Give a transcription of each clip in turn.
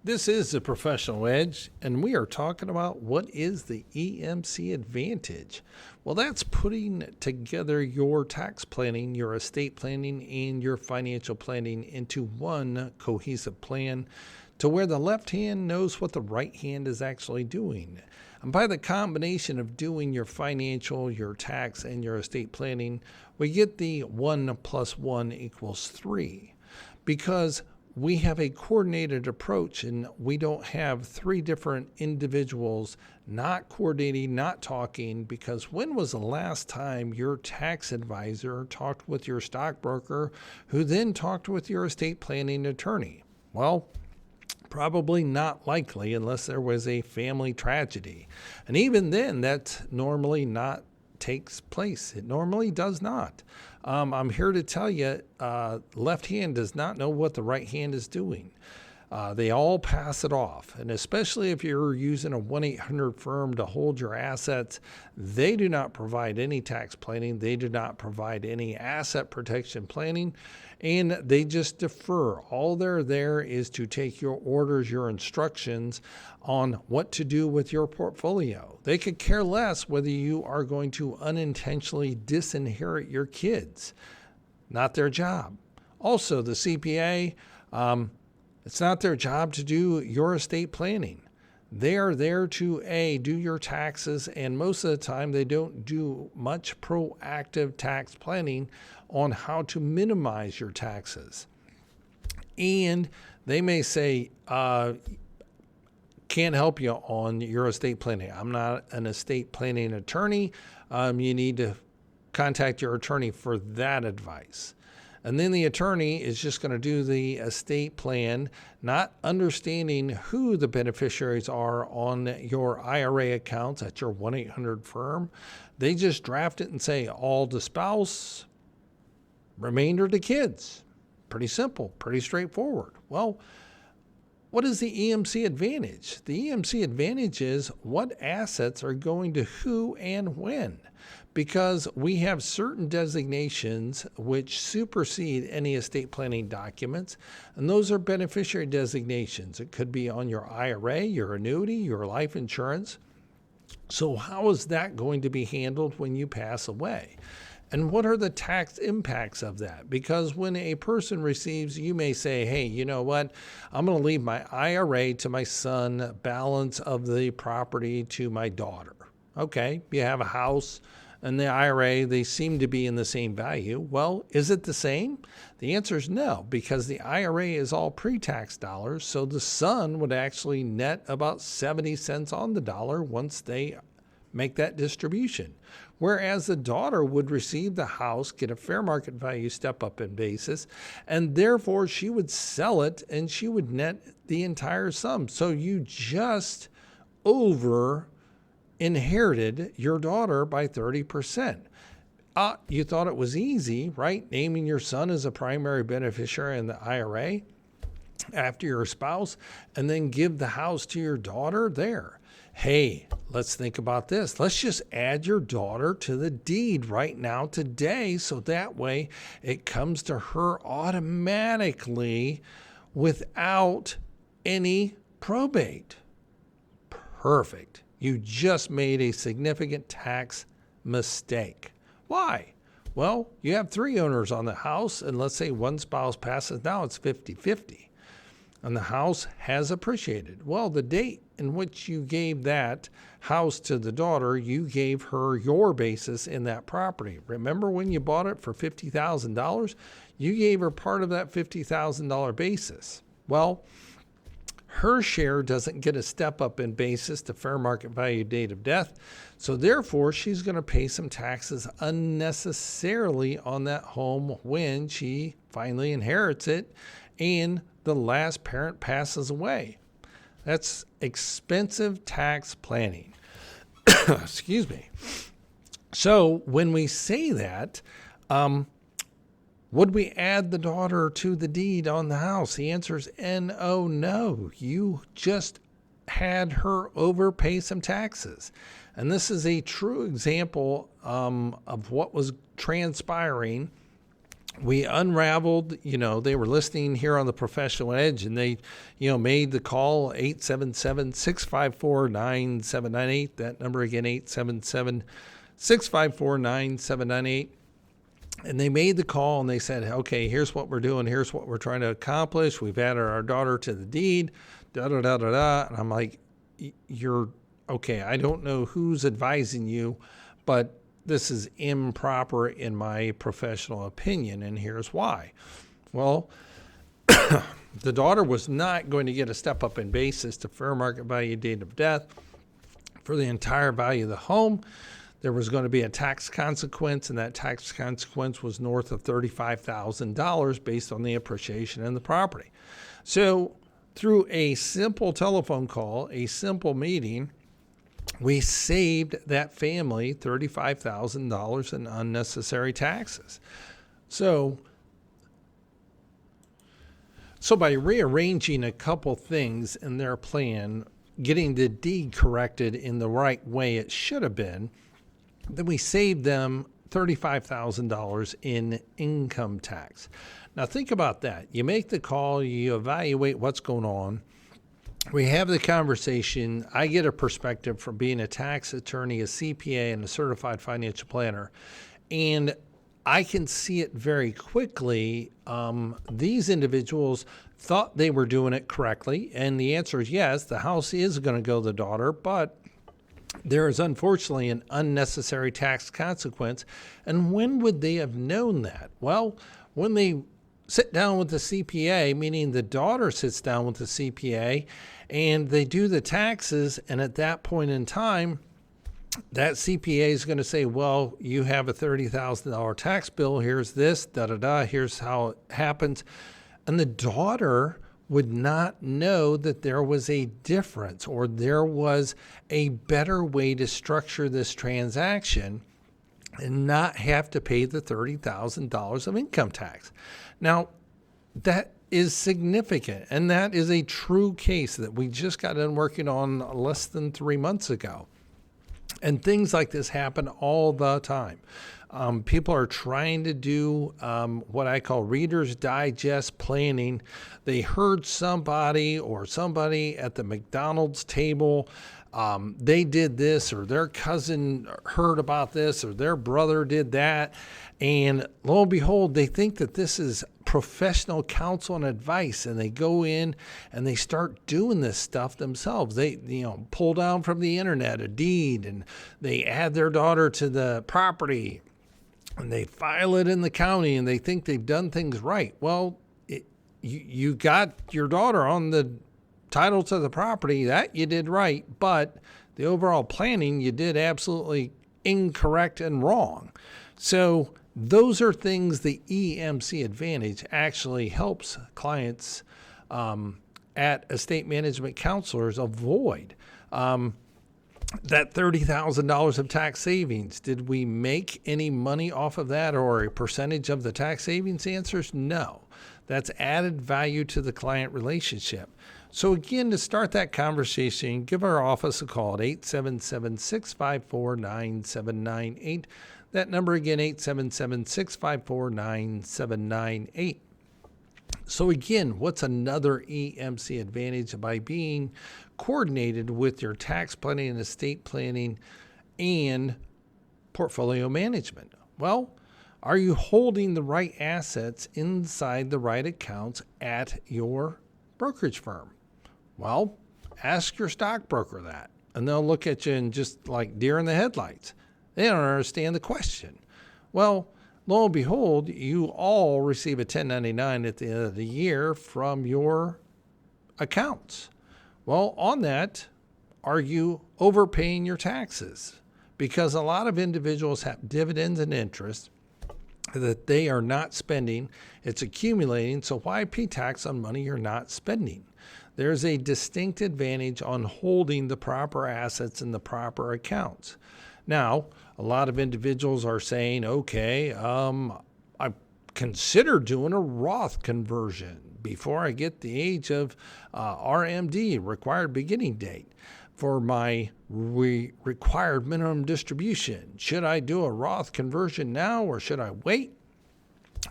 This is the Professional Edge, and we are talking about what is the EMC Advantage. Well, that's putting together your tax planning, your estate planning, and your financial planning into one cohesive plan to where the left hand knows what the right hand is actually doing. And by the combination of doing your financial, your tax, and your estate planning, we get the 1 plus 1 equals 3. Because we have a coordinated approach and we don't have three different individuals not coordinating, not talking, because when was the last time your tax advisor talked with your stockbroker who then talked with your estate planning attorney? Well, probably not likely unless there was a family tragedy. And even then, that's normally not takes place. It normally does not. I'm here to tell you, left hand does not know what the right hand is doing. They all pass it off. And especially if you're using a 1-800 firm to hold your assets, they do not provide any tax planning. They do not provide any asset protection planning. And they just defer. All they're there is to take your orders, your instructions on what to do with your portfolio. They could care less whether you are going to unintentionally disinherit your kids. Not their job. Also, the CPA, it's not their job to do your estate planning. They are there to do your taxes, and most of the time they don't do much proactive tax planning on how to minimize your taxes. And they may say, can't help you on your estate planning. I'm not an estate planning attorney. You need to contact your attorney for that advice. And then the attorney is just going to do the estate plan, not understanding who the beneficiaries are on your IRA accounts at your 1-800 firm. They just draft it and say all to spouse, remainder to kids. Pretty simple, pretty straightforward. Well, what is the EMC Advantage? The EMC Advantage is what assets are going to who and when. Because we have certain designations which supersede any estate planning documents, and those are beneficiary designations. It could be on your IRA, your annuity, your life insurance. So how is that going to be handled when you pass away? And what are the tax impacts of that? Because when a person receives, you may say, hey, you know what? I'm going to leave my IRA to my son, balance of the property to my daughter. Okay, you have a house and the IRA, they seem to be in the same value. Well, is it the same? The answer is no, because the IRA is all pre-tax dollars. So the son would actually net about 70 cents on the dollar once they make that distribution. Whereas the daughter would receive the house, get a fair market value step up in basis, and therefore she would sell it and she would net the entire sum. So you just over inherited your daughter by 30%. You thought it was easy, right? Naming your son as a primary beneficiary in the IRA after your spouse, and then give the house to your daughter there. Hey, let's think about this. Let's just add your daughter to the deed right now today, so that way it comes to her automatically without any probate. Perfect. You just made a significant tax mistake. Why? Well, you have 3 owners on the house, and let's say one spouse passes. Now it's 50-50, and the house has appreciated. Well, the date in which you gave that house to the daughter, you gave her your basis in that property. Remember when you bought it for $50,000? You gave her part of that $50,000 basis. Well, her share doesn't get a step up in basis to fair market value date of death. So therefore, she's going to pay some taxes unnecessarily on that home when she finally inherits it and the last parent passes away. That's expensive tax planning. Excuse me. So when we say that, would we add the daughter to the deed on the house? The answer is no. You just had her overpay some taxes. And this is a true example of what was transpiring we unraveled, they were listening here on the Professional Edge, and they, made the call 877-654-9798. That number again, 877-654-9798. And they made the call and they said, okay, here's what we're doing. Here's what we're trying to accomplish. We've added our daughter to the deed, da-da-da-da-da. And I'm like, you're okay. I don't know who's advising you, but this is improper in my professional opinion, and here's why. Well, the daughter was not going to get a step-up in basis to fair market value date of death for the entire value of the home. There was going to be a tax consequence, and that tax consequence was north of $35,000 based on the appreciation in the property. So through a simple telephone call, a simple meeting, we saved that family $35,000 in unnecessary taxes. So by rearranging a couple things in their plan, getting the deed corrected in the right way it should have been, then we saved them $35,000 in income tax. Now think about that. You make the call, you evaluate what's going on. We have the conversation. I get a perspective from being a tax attorney, a CPA, and a certified financial planner. And I can see it very quickly. These individuals thought they were doing it correctly. And the answer is yes, the house is going to go to the daughter, but there is unfortunately an unnecessary tax consequence. And when would they have known that? Well, when they sit down with the CPA, meaning the daughter sits down with the CPA, and they do the taxes, and at that point in time, that CPA is going to say, well, you have a $30,000 tax bill. Here's this, da-da-da, here's how it happens. And the daughter would not know that there was a difference or there was a better way to structure this transaction and not have to pay the $30,000 of income tax. Now, that is significant, and that is a true case that we just got done working on less than 3 months ago. And things like this happen all the time. People are trying to do what I call Reader's Digest planning. They heard somebody at the McDonald's table, they did this, or their cousin heard about this, or their brother did that. And lo and behold, they think that this is professional counsel and advice, and they go in and they start doing this stuff themselves. They, pull down from the internet a deed, and they add their daughter to the property, and they file it in the county, and they think they've done things right. Well, you got your daughter on the title to the property, that you did right, but the overall planning you did absolutely incorrect and wrong. So those are things the EMC Advantage actually helps clients at estate management counselors avoid. That $30,000 of tax savings, did we make any money off of that or a percentage of the tax savings? The answer is no. That's added value to the client relationship. So again, to start that conversation, give our office a call at 877-654-9798. That number again, 877-654-9798. So again, what's another EMC advantage by being coordinated with your tax planning and estate planning and portfolio management? Well, are you holding the right assets inside the right accounts at your brokerage firm? Well, ask your stockbroker that, and they'll look at you and just like deer in the headlights. They don't understand the question. Well, lo and behold, you all receive a 1099 at the end of the year from your accounts. Well, on that, are you overpaying your taxes? Because a lot of individuals have dividends and interest that they are not spending. It's accumulating, so why pay tax on money you're not spending? There's a distinct advantage on holding the proper assets in the proper accounts. Now, a lot of individuals are saying, okay, I consider doing a Roth conversion before I get the age of RMD, required beginning date, for my required minimum distribution. Should I do a Roth conversion now or should I wait?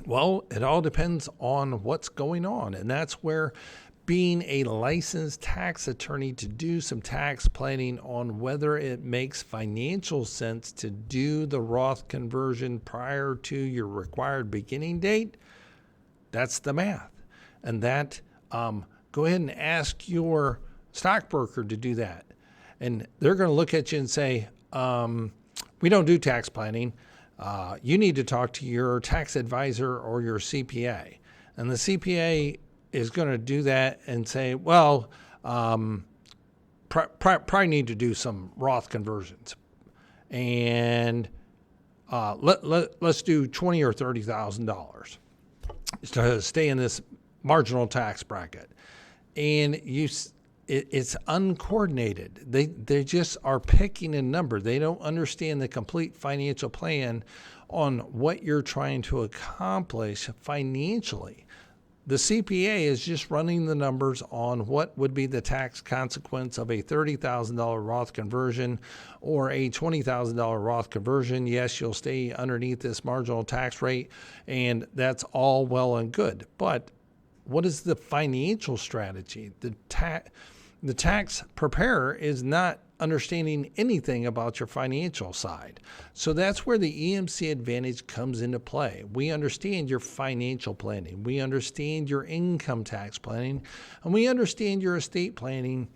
Well, it all depends on what's going on. And that's where being a licensed tax attorney to do some tax planning on whether it makes financial sense to do the Roth conversion prior to your required beginning date, that's the math. And that, go ahead and ask your stockbroker to do that. And they're going to look at you and say, we don't do tax planning. You need to talk to your tax advisor or your CPA. And the CPA is going to do that and say, well, probably need to do some Roth conversions. And let's do $20,000 or $30,000 to stay in this marginal tax bracket. And it's uncoordinated. They just are picking a number. They don't understand the complete financial plan on what you're trying to accomplish financially. The CPA is just running the numbers on what would be the tax consequence of a $30,000 Roth conversion or a $20,000 Roth conversion. Yes, you'll stay underneath this marginal tax rate, and that's all well and good. But what is the financial strategy? The tax preparer is not understanding anything about your financial side. So that's where the EMC Advantage comes into play. We understand your financial planning. We understand your income tax planning, and we understand your estate planning.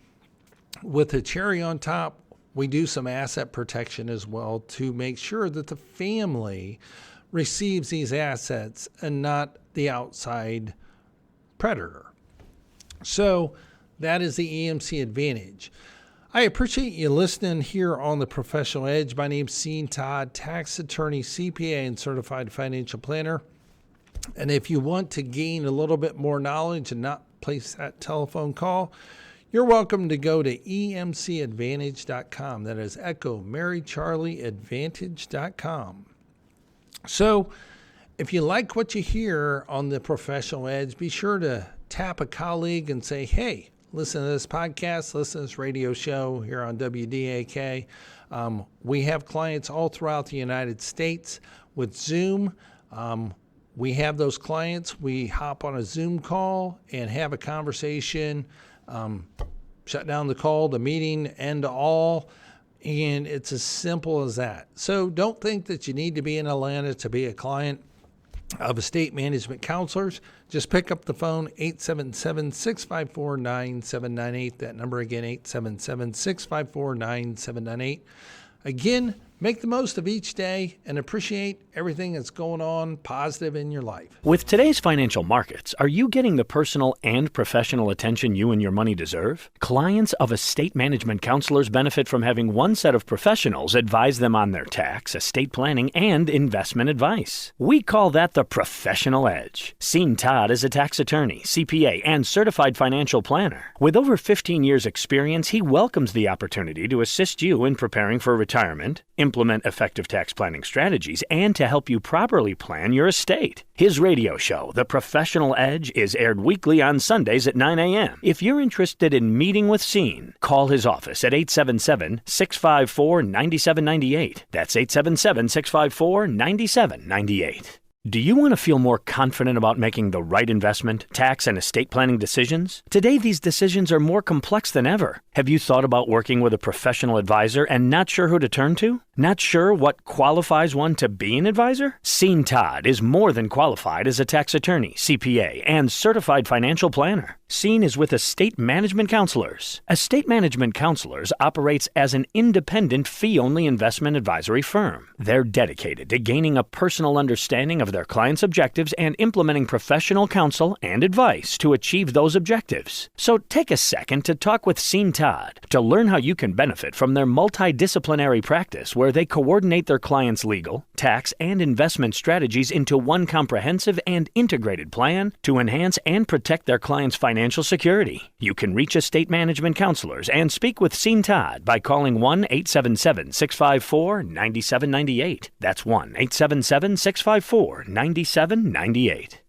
With the cherry on top, we do some asset protection as well to make sure that the family receives these assets and not the outside predator. So that is the EMC Advantage. I appreciate you listening here on The Professional Edge. My name's Todd, tax attorney, CPA, and certified financial planner. And if you want to gain a little bit more knowledge and not place that telephone call, you're welcome to go to emcadvantage.com. That is Echo Mary Charlie Advantage.com. So if you like what you hear on The Professional Edge, be sure to tap a colleague and say, hey, listen to this podcast, listen to this radio show here on WDAK. We have clients all throughout the United States with Zoom. We have those clients. We hop on a Zoom call and have a conversation, shut down the call, the meeting, end all. And it's as simple as that. So don't think that you need to be in Atlanta to be a client of estate management counselors. Just pick up the phone, 877-654-9798. That number again, 877-654-9798. Again, make the most of each day and appreciate everything that's going on positive in your life. With today's financial markets, are you getting the personal and professional attention you and your money deserve? Clients of estate management counselors benefit from having one set of professionals advise them on their tax, estate planning, and investment advice. We call that the professional edge. Todd is a tax attorney, CPA, and certified financial planner. With over 15 years' experience, he welcomes the opportunity to assist you in preparing for retirement, implement effective tax planning strategies, and to help you properly plan your estate. His radio show, The Professional Edge, is aired weekly on Sundays at 9 a.m. If you're interested in meeting with call his office at 877-654-9798. That's 877-654-9798. Do you want to feel more confident about making the right investment, tax, and estate planning decisions? Today, these decisions are more complex than ever. Have you thought about working with a professional advisor and not sure who to turn to? Not sure what qualifies one to be an advisor? Todd is more than qualified as a tax attorney, CPA, and certified financial planner. Is with Estate Management Counselors. Estate Management Counselors operates as an independent fee-only investment advisory firm. They're dedicated to gaining a personal understanding of their clients' objectives and implementing professional counsel and advice to achieve those objectives. So take a second to talk with Todd to learn how you can benefit from their multidisciplinary practice where they coordinate their clients' legal, tax, and investment strategies into one comprehensive and integrated plan to enhance and protect their clients' financial security. You can reach estate management counselors and speak with Todd by calling 1-877-654-9798. That's 1-877-654-9798.